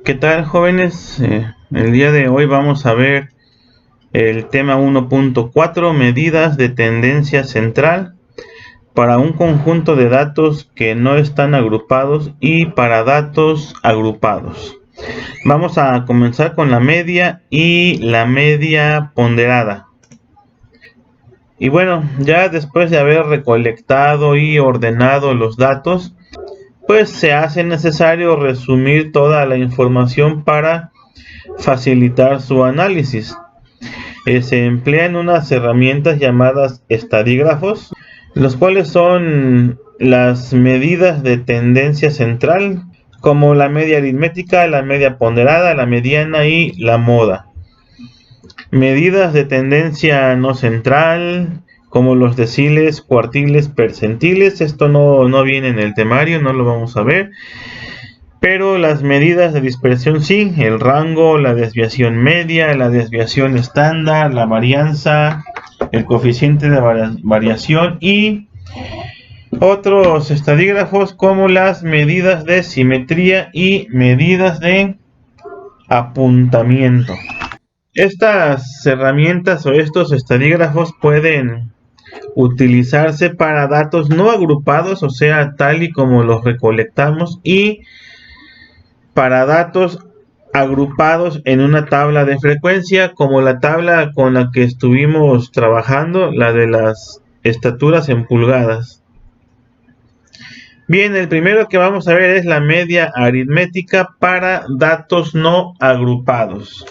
¿Qué tal, jóvenes? El día de hoy vamos a ver el tema 1.4, medidas de tendencia central para un conjunto de datos que no están agrupados y para datos agrupados. Vamos a comenzar con la media y la media ponderada. Y bueno, ya después de haber recolectado y ordenado los datos, pues se hace necesario resumir toda la información para facilitar su análisis. Se emplean unas herramientas llamadas estadígrafos, los cuales son las medidas de tendencia central, como la media aritmética, la media ponderada, la mediana y la moda. Medidas de tendencia no central, como los deciles, cuartiles, percentiles. Esto no viene en el temario, no lo vamos a ver. Pero las medidas de dispersión sí, el rango, la desviación media, la desviación estándar, la varianza, el coeficiente de variación y otros estadígrafos como las medidas de simetría y medidas de apuntamiento. Estas herramientas o estos estadígrafos pueden utilizarse para datos no agrupados, o sea, tal y como los recolectamos, y para datos agrupados en una tabla de frecuencia, como la tabla con la que estuvimos trabajando, la de las estaturas en pulgadas. Bien, el primero que vamos a ver es la media aritmética para datos no agrupados.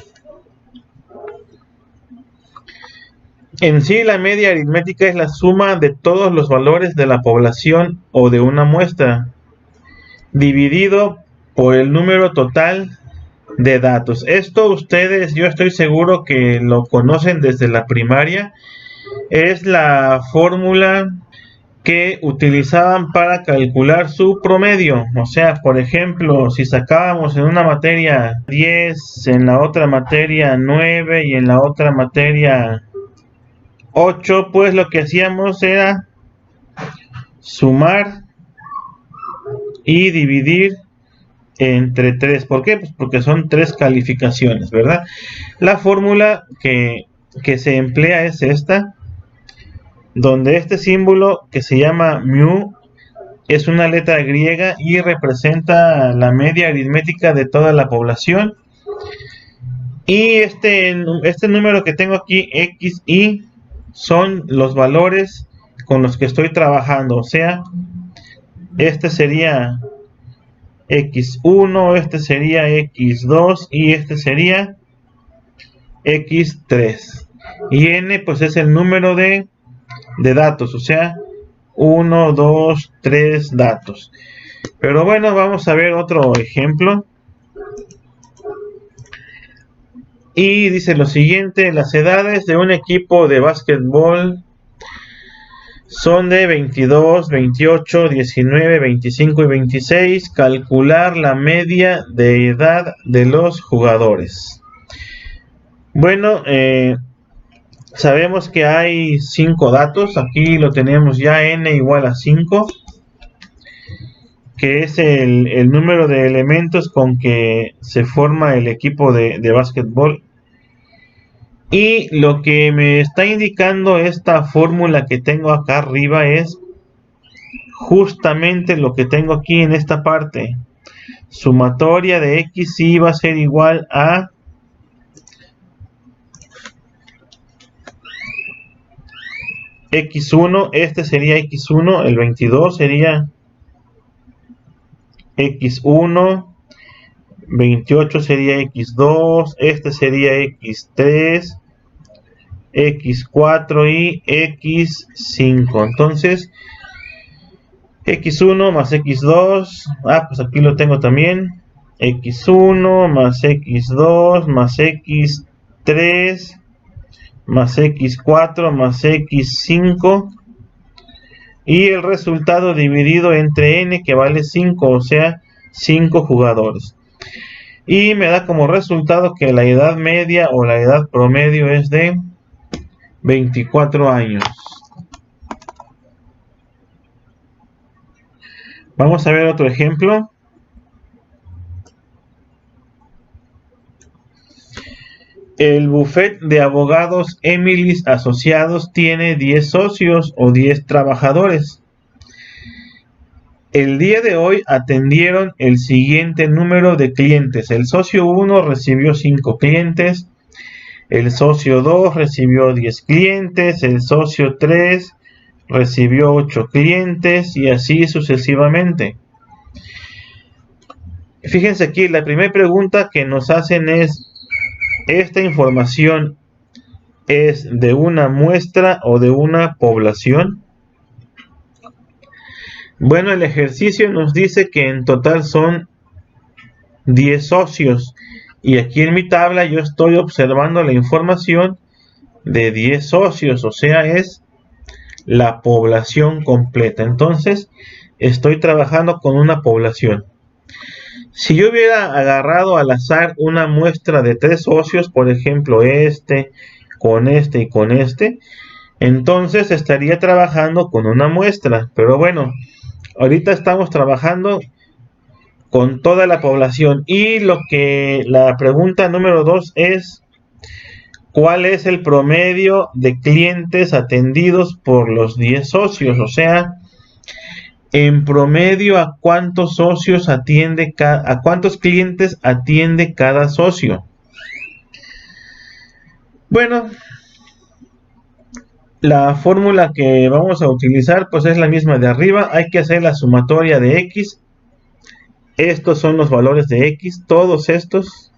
En sí, la media aritmética es la suma de todos los valores de la población o de una muestra, dividido por el número total de datos. Esto ustedes, yo estoy seguro que lo conocen desde la primaria. Es la fórmula que utilizaban para calcular su promedio. O sea, por ejemplo, si sacábamos en una materia 10, en la otra materia 9 y en la otra materia 8, pues lo que hacíamos era sumar y dividir entre 3. ¿Por qué? Pues porque son 3 calificaciones, ¿verdad? La fórmula que se emplea es esta, donde este símbolo que se llama mu es una letra griega y representa la media aritmética de toda la población. Y este número que tengo aquí, x, y, son los valores con los que estoy trabajando. O sea, este sería x1, este sería x2 y este sería x3. Y n pues es el número de datos, o sea, 1, 2, 3 datos. Pero bueno, vamos a ver otro ejemplo. Y dice lo siguiente: las edades de un equipo de básquetbol son de 22, 28, 19, 25 y 26. Calcular la media de edad de los jugadores. Bueno, sabemos que hay 5 datos. Aquí lo tenemos ya, n igual a 5, que es el número de elementos con que se forma el equipo de básquetbol. Y lo que me está indicando esta fórmula que tengo acá arriba es justamente lo que tengo aquí en esta parte. Sumatoria de x y va a ser igual a x1, este sería x1, el 22 sería x1, 28 sería x2, este sería x3, x4 y x5. Entonces, x1 más x2, pues aquí lo tengo también, x1 más x2 más x3 más x4 más x5 y el resultado dividido entre n, que vale 5, o sea, 5 jugadores. Y me da como resultado que la edad media o la edad promedio es de 24 años. Vamos a ver otro ejemplo. El bufete de abogados Emilis Asociados tiene 10 socios o 10 trabajadores. El día de hoy atendieron el siguiente número de clientes. El socio 1 recibió 5 clientes, el socio 2 recibió 10 clientes, el socio 3 recibió 8 clientes y así sucesivamente. Fíjense aquí, la primera pregunta que nos hacen es: ¿esta información es de una muestra o de una población? Bueno, el ejercicio nos dice que en total son 10 socios y aquí en mi tabla yo estoy observando la información de 10 socios, o sea, es la población completa. Entonces, estoy trabajando con una población. Si yo hubiera agarrado al azar una muestra de 3 socios, por ejemplo, con este y con este, entonces estaría trabajando con una muestra. Pero bueno, ahorita estamos trabajando con toda la población. Y la pregunta número 2 es: ¿cuál es el promedio de clientes atendidos por los 10 socios? O sea, en promedio, ¿a cuántos socios a cuántos clientes atiende cada socio? Bueno, la fórmula que vamos a utilizar pues es la misma de arriba. Hay que hacer la sumatoria de X. Estos son los valores de X, todos estos.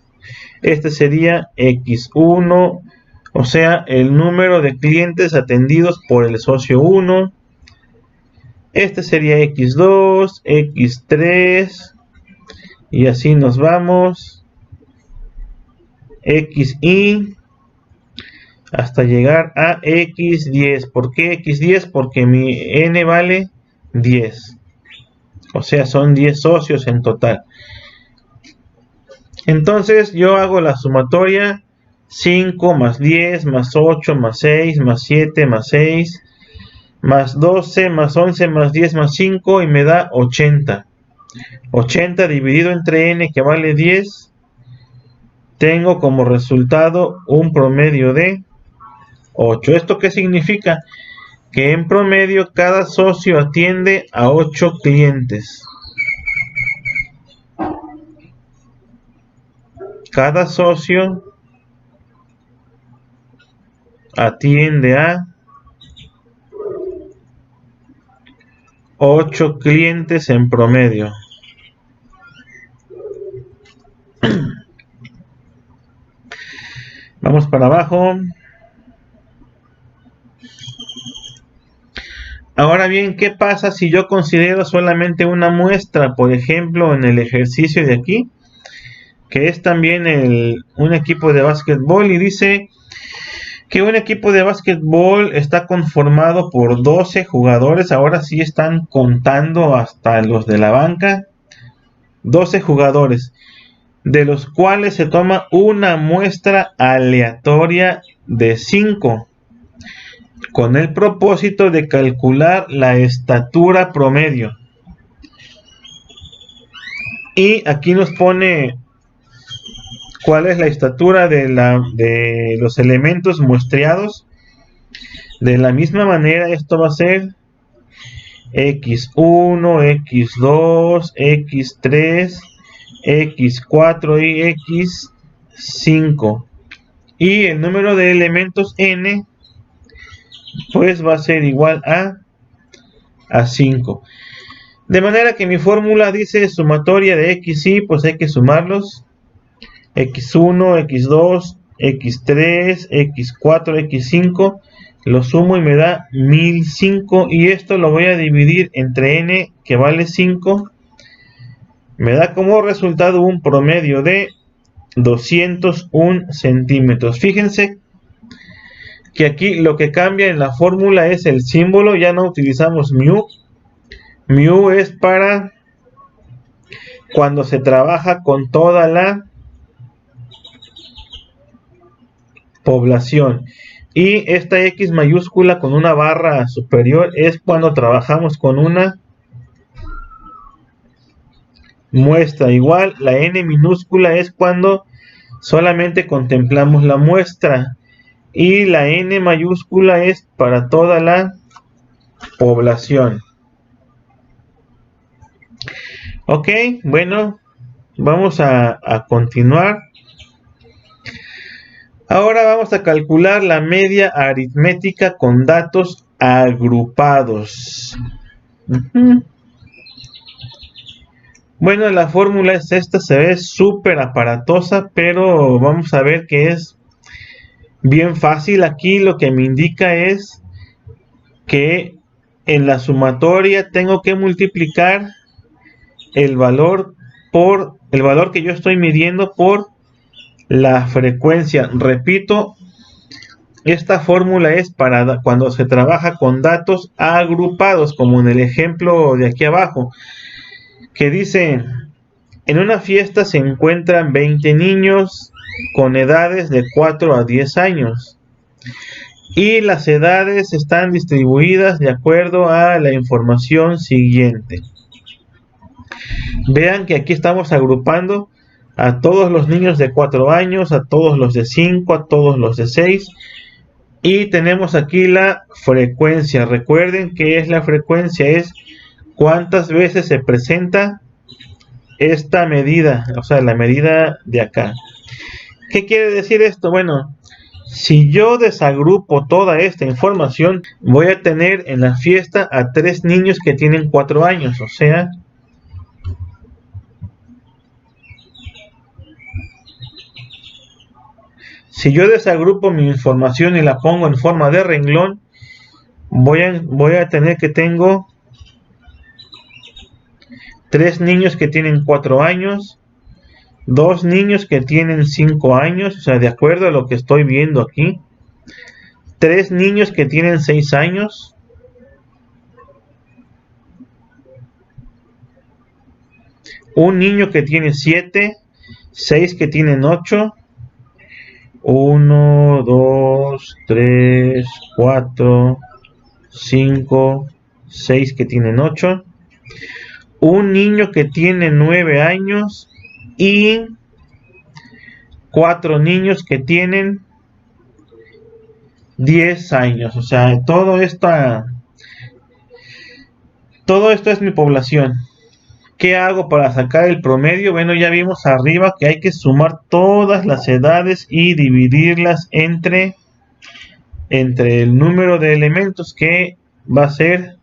Este sería X1, o sea, el número de clientes atendidos por el socio 1. Este sería X2, X3, y así nos vamos. XY, hasta llegar a X10. ¿Por qué X10? Porque mi N vale 10. O sea, son 10 socios en total. Entonces yo hago la sumatoria: 5 más 10 más 8 más 6 más 7 más 6 más 12 más 11 más 10 más 5 y me da 80. 80 dividido entre n, que vale 10, tengo como resultado un promedio de 8. ¿Esto qué significa? Que en promedio cada socio atiende a 8 clientes. Cada socio atiende a 8 clientes en promedio. Vamos para abajo. Ahora bien, ¿qué pasa si yo considero solamente una muestra? Por ejemplo, en el ejercicio de aquí, que es también un equipo de básquetbol, y dice que un equipo de básquetbol está conformado por 12 jugadores. Ahora sí están contando hasta los de la banca. 12 jugadores, de los cuales se toma una muestra aleatoria de 5, con el propósito de calcular la estatura promedio. Y aquí nos pone cuál es la estatura de los elementos muestreados. De la misma manera, esto va a ser X1, X2, X3, X4 y X5. Y el número de elementos n pues va a ser igual a 5. De manera que mi fórmula dice sumatoria de X y, pues hay que sumarlos. X1, X2, X3, X4, X5. Lo sumo y me da 1005. Y esto lo voy a dividir entre n, que vale 5. Me da como resultado un promedio de 201 centímetros. Fíjense que aquí lo que cambia en la fórmula es el símbolo. Ya no utilizamos mu. Mu es para cuando se trabaja con toda la población. Y esta X mayúscula con una barra superior es cuando trabajamos con una muestra. Igual la N minúscula es cuando solamente contemplamos la muestra y la N mayúscula es para toda la población. Ok, bueno, vamos a continuar. Ahora vamos a calcular la media aritmética con datos agrupados. Bueno, la fórmula es esta, se ve súper aparatosa, pero vamos a ver que es bien fácil. Aquí lo que me indica es que en la sumatoria tengo que multiplicar el valor que yo estoy midiendo por la frecuencia. Repito, esta fórmula es para cuando se trabaja con datos agrupados, como en el ejemplo de aquí abajo, que dice: en una fiesta se encuentran 20 niños con edades de 4 a 10 años y las edades están distribuidas de acuerdo a la información siguiente. Vean que aquí estamos agrupando a todos los niños de 4 años, a todos los de 5, a todos los de 6, y tenemos aquí la frecuencia. Recuerden que es la frecuencia, es cuántas veces se presenta esta medida, o sea, la medida de acá. ¿Qué quiere decir esto? Bueno, si yo desagrupo toda esta información, voy a tener en la fiesta a 3 niños que tienen 4 años, o sea, si yo desagrupo mi información y la pongo en forma de renglón, voy a tener que tengo 3 niños que tienen 4 años, 2 niños que tienen 5 años, o sea, de acuerdo a lo que estoy viendo aquí, 3 niños que tienen 6 años, un niño que tiene 7, 6 que tienen 8, 1, 2, 3, 4, 5, 6 que tienen 8, un niño que tiene 9 años y 4 niños que tienen 10 años. O sea, todo esto es mi población. ¿Qué hago para sacar el promedio? Bueno, ya vimos arriba que hay que sumar todas las edades y dividirlas entre el número de elementos, que va a ser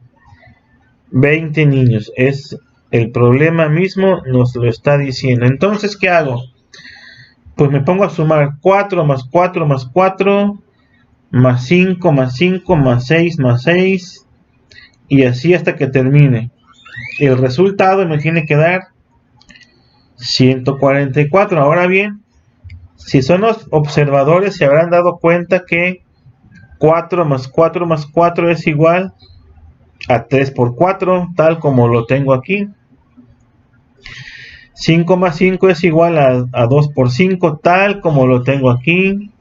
20 niños. Es el problema mismo, nos lo está diciendo. Entonces, ¿qué hago? Pues me pongo a sumar 4 más 4 más 4 más 5 más 5 más 6 más 6 y así hasta que termine. El resultado me tiene que dar 144. Ahora bien, si son los observadores, se habrán dado cuenta que 4 más 4 más 4 es igual a 3 por 4, tal como lo tengo aquí. 5 más 5 es igual a 2 por 5, tal como lo tengo aquí.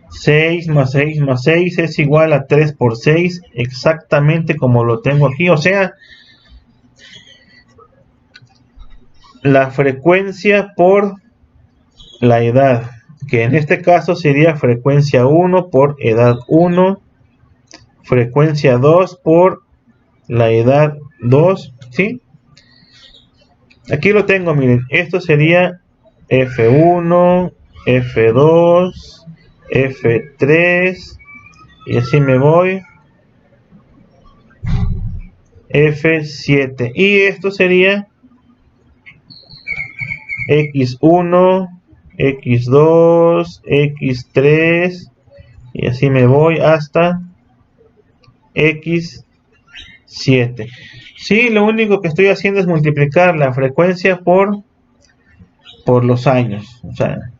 6 más 6 más 6 es igual a 3 por 6, exactamente como lo tengo aquí. O sea, la frecuencia por la edad, que en este caso sería frecuencia 1 por edad 1, frecuencia 2 por la edad 2, ¿sí? Aquí lo tengo, miren, esto sería F1, F2, F3, y así me voy, F7, y esto sería X1, X2, X3, y así me voy hasta X7. Sí, lo único que estoy haciendo es multiplicar la frecuencia por los años, o sea,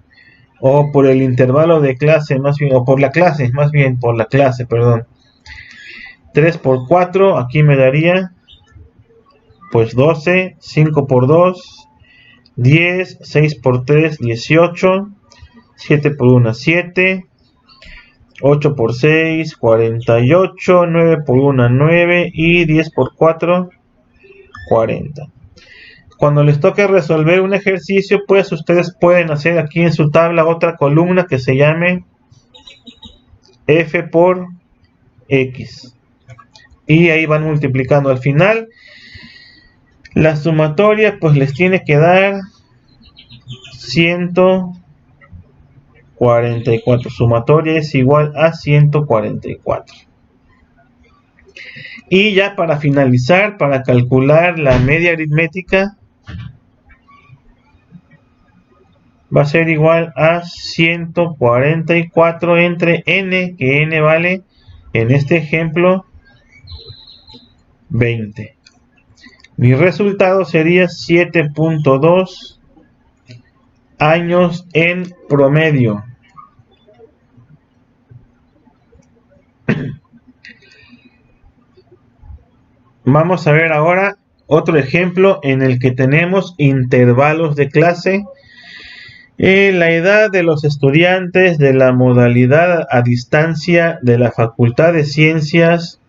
o por el intervalo de clase, más bien, o por la clase, más bien por la clase, perdón. 3 por 4, aquí me daría pues 12, 5 por 2, 10, 6 por 3, 18, 7 por 1, 7, 8 por 6, 48, 9 por 1, 9 y 10 por 4, 40. cuando les toque resolver un ejercicio, pues ustedes pueden hacer aquí en su tabla otra columna que se llame f por x. Y ahí van multiplicando. Al final, la sumatoria pues les tiene que dar 144. Sumatoria es igual a 144. Y ya para finalizar, para calcular la media aritmética, va a ser igual a 144 entre n, que n vale, en este ejemplo, 20. Mi resultado sería 7.2 años en promedio. Vamos a ver ahora otro ejemplo en el que tenemos intervalos de clase. La edad de los estudiantes de la modalidad a distancia de la Facultad de Ciencias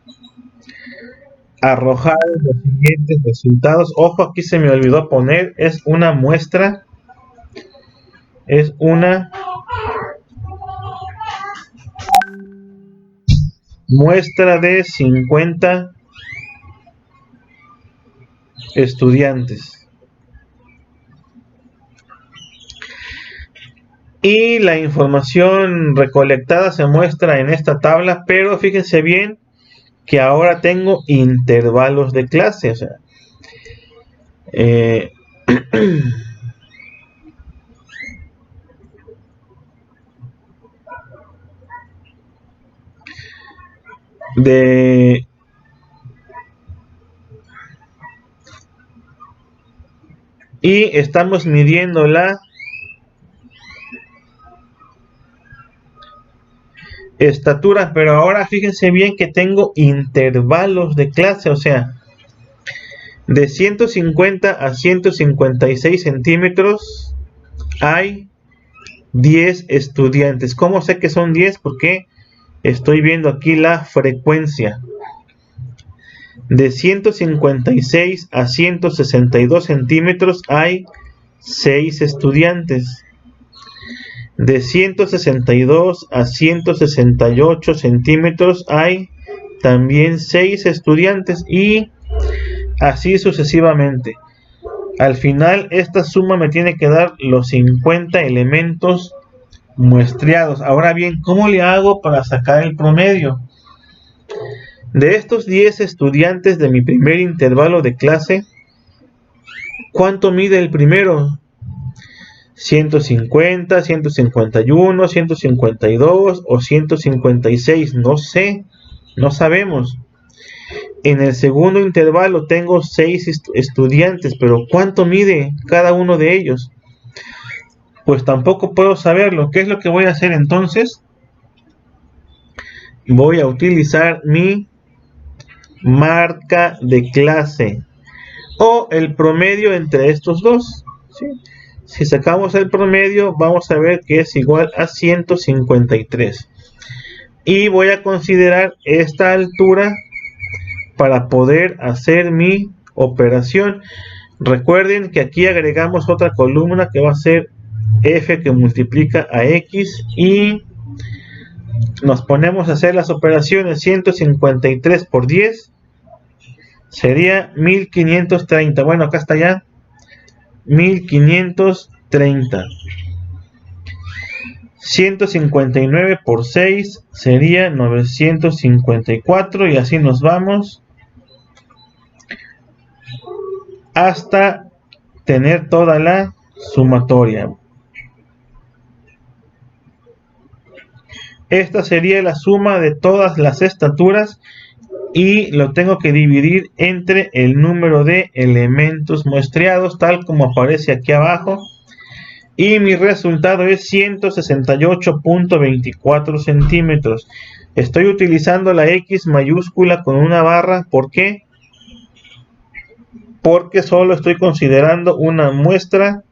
arrojar los siguientes resultados. Ojo, aquí se me olvidó poner, es una muestra. Es una muestra de 50 estudiantes. Y la información recolectada se muestra en esta tabla, pero fíjense bien que ahora tengo intervalos de clase. O sea, y estamos midiendo la estatura, pero ahora fíjense bien que tengo intervalos de clase, o sea, de 150 a 156 centímetros hay 10 estudiantes. ¿Cómo sé que son 10? Porque estoy viendo aquí la frecuencia. De 156 a 162 centímetros hay 6 estudiantes. De 162 a 168 centímetros hay también 6 estudiantes, y así sucesivamente. Al final esta suma me tiene que dar los 50 elementos muestreados. Ahora bien, ¿cómo le hago para sacar el promedio? De estos 10 estudiantes de mi primer intervalo de clase, ¿cuánto mide el primero? 150, 151, 152 o 156, no sé, no sabemos. En el segundo intervalo tengo 6 estudiantes, pero ¿cuánto mide cada uno de ellos? Pues tampoco puedo saberlo. ¿Qué es lo que voy a hacer entonces? Voy a utilizar mi marca de clase o el promedio entre estos dos, ¿sí? Si sacamos el promedio, vamos a ver que es igual a 153. Y voy a considerar esta altura para poder hacer mi operación. Recuerden que aquí agregamos otra columna que va a ser f, que multiplica a x, y nos ponemos a hacer las operaciones. 153 por 10 sería 1530. Bueno, acá está ya 1530. 159 por 6 sería 954, y así nos vamos hasta tener toda la sumatoria. Esta sería la suma de todas las estaturas, y lo tengo que dividir entre el número de elementos muestreados, tal como aparece aquí abajo. Y mi resultado es 168.24 centímetros. Estoy utilizando la X mayúscula con una barra. ¿Por qué? Porque solo estoy considerando una muestra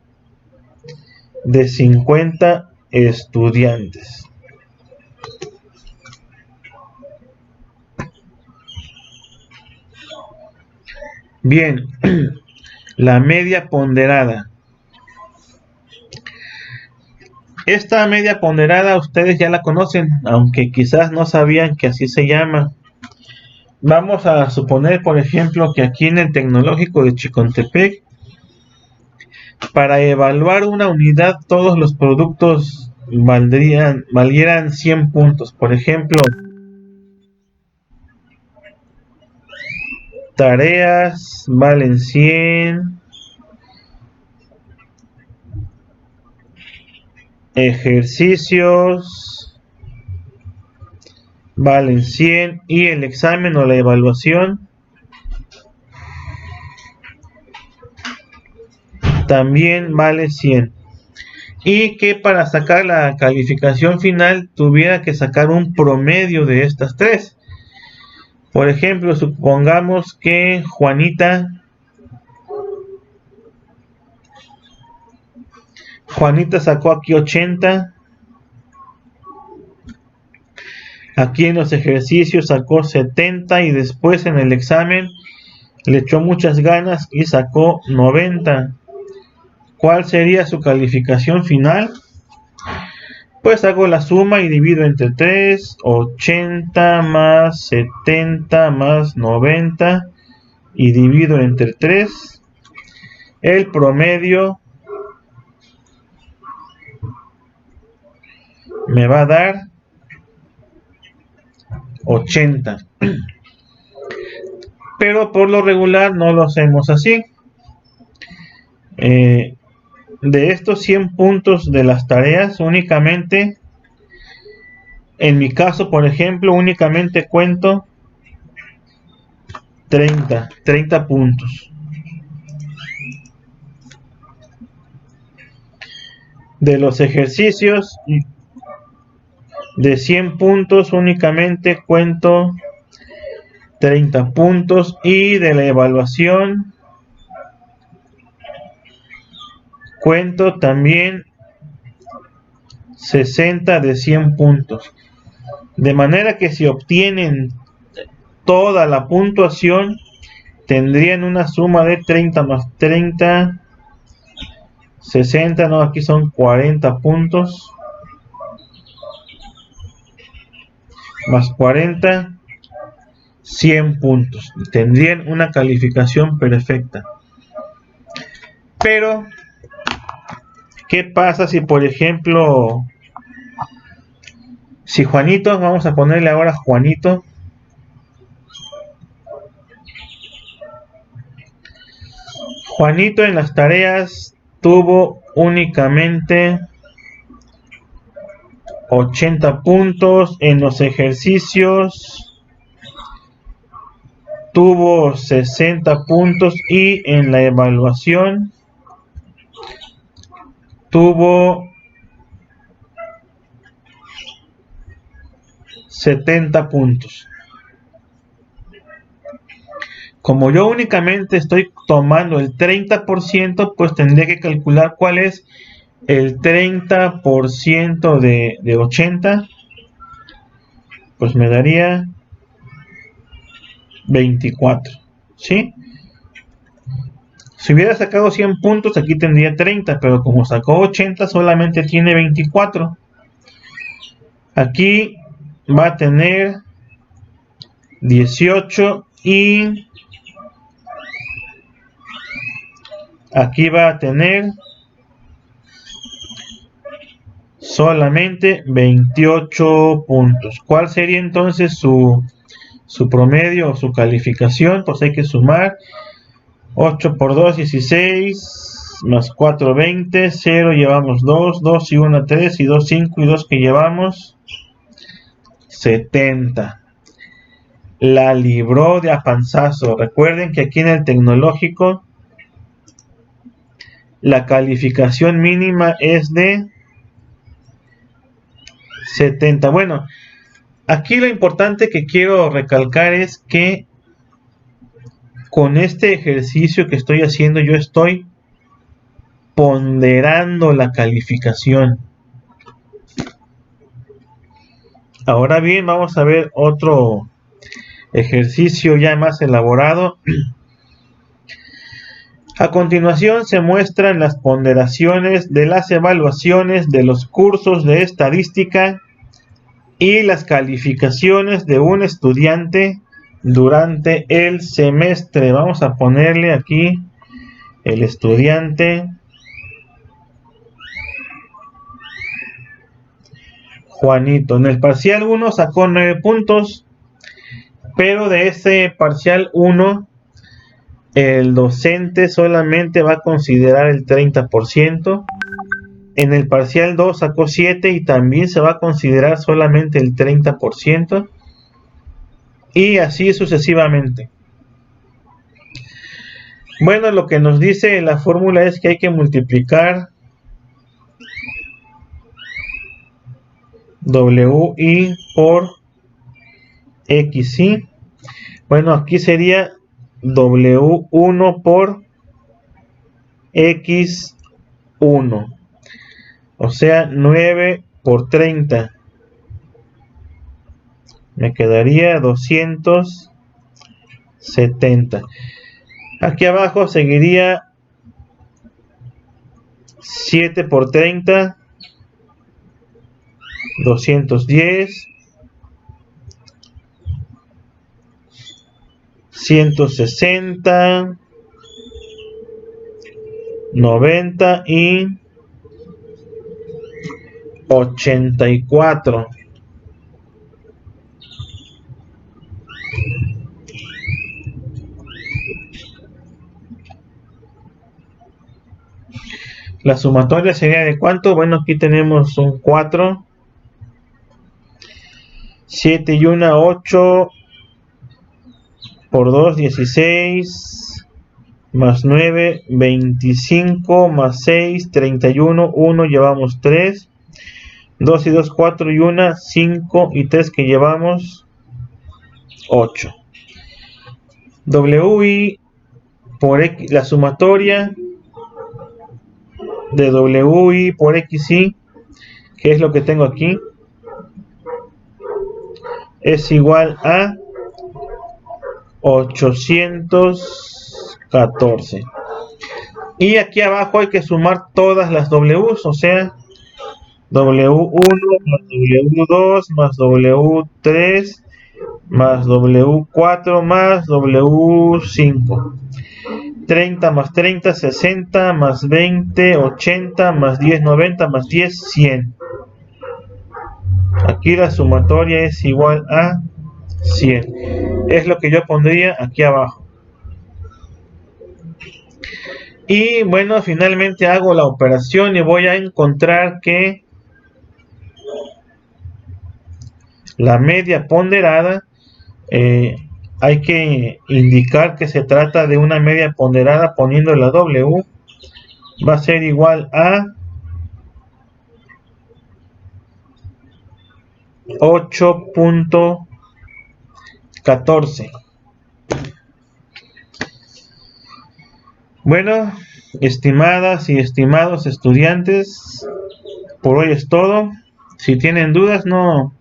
de 50 estudiantes. Bien, la media ponderada. Esta media ponderada ustedes ya la conocen, aunque quizás no sabían que así se llama. Vamos a suponer, por ejemplo, que aquí en el Tecnológico de Chicontepec, para evaluar una unidad, todos los productos valieran 100 puntos. Por ejemplo, tareas valen 100, ejercicios valen 100 y el examen o la evaluación también vale 100. Y que para sacar la calificación final tuviera que sacar un promedio de estas tres. Por ejemplo, supongamos que Juanita sacó aquí 80. Aquí en los ejercicios sacó 70 y después en el examen le echó muchas ganas y sacó 90. ¿Cuál sería su calificación final? Pues hago la suma y divido entre 3, 80 más 70 más 90 y divido entre 3. El promedio me va a dar 80. Pero por lo regular no lo hacemos así. De estos 100 puntos de las tareas, únicamente, en mi caso, por ejemplo, únicamente cuento 30 puntos. De los ejercicios, de 100 puntos, únicamente cuento 30 puntos. Y de la evaluación, cuento también 60 de 100 puntos. De manera que si obtienen toda la puntuación, tendrían una suma de 30 más 30, 60, no, aquí son 40 puntos, más 40, 100 puntos. Tendrían una calificación perfecta. Pero, ¿qué pasa si, por ejemplo, si Juanito, vamos a ponerle ahora Juanito, en las tareas tuvo únicamente 80 puntos, en los ejercicios tuvo 60 puntos y en la evaluación tuvo 70 puntos. Como yo únicamente estoy tomando el 30%, pues tendré que calcular cuál es el 30% de 80. Pues me daría 24, ¿sí? Si hubiera sacado 100 puntos, aquí tendría 30, pero como sacó 80, solamente tiene 24. Aquí va a tener 18 y aquí va a tener solamente 28 puntos. ¿Cuál sería entonces su promedio o su calificación? Pues hay que sumar 8 por 2, 16, más 4, 20, 0 llevamos 2, 2 y 1, 3 y 2, 5 y 2 que llevamos 70. La libró de a panzazo. Recuerden que aquí en el Tecnológico la calificación mínima es de 70. Bueno, aquí lo importante que quiero recalcar es que con este ejercicio que estoy haciendo, yo estoy ponderando la calificación. Ahora bien, vamos a ver otro ejercicio ya más elaborado. A continuación se muestran las ponderaciones de las evaluaciones de los cursos de estadística y las calificaciones de un estudiante durante el semestre. Vamos a ponerle aquí el estudiante Juanito. En el parcial 1 sacó 9 puntos, pero de ese parcial 1 el docente solamente va a considerar el 30%. En el parcial 2 sacó 7 y también se va a considerar solamente el 30%. Y así sucesivamente. Bueno, lo que nos dice la fórmula es que hay que multiplicar WI por XI. Bueno, aquí sería W1 por X1. O sea, 9 por 30. Me quedaría 270. Aquí abajo seguiría 7 por 30. 210. 160. 90 y 84. La sumatoria sería de ¿cuánto? Bueno, aquí tenemos un 4. 7 y 1, 8. Por 2, 16. Más 9, 25. Más 6, 31. 1 llevamos 3. 2 y 2, 4 y 1, 5 y 3 que llevamos 8. WI por X, la sumatoria de WI por XI, que es lo que tengo aquí, es igual a 814. Y aquí abajo hay que sumar todas las W's, o sea, W1 más W2 más W3 más W4 más W5. 30 más 30, 60 más 20, 80 más 10, 90 más 10, 100. Aquí la sumatoria es igual a 100. Es lo que yo pondría aquí abajo. Y bueno, finalmente hago la operación y voy a encontrar que la media ponderada, hay que indicar que se trata de una media ponderada poniendo la W, va a ser igual a 8.14. Bueno, estimadas y estimados estudiantes, por hoy es todo. Si tienen dudas, no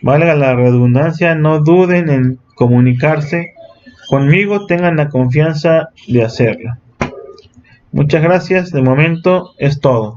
valga la redundancia, no duden en comunicarse conmigo, tengan la confianza de hacerlo. Muchas gracias, de momento es todo.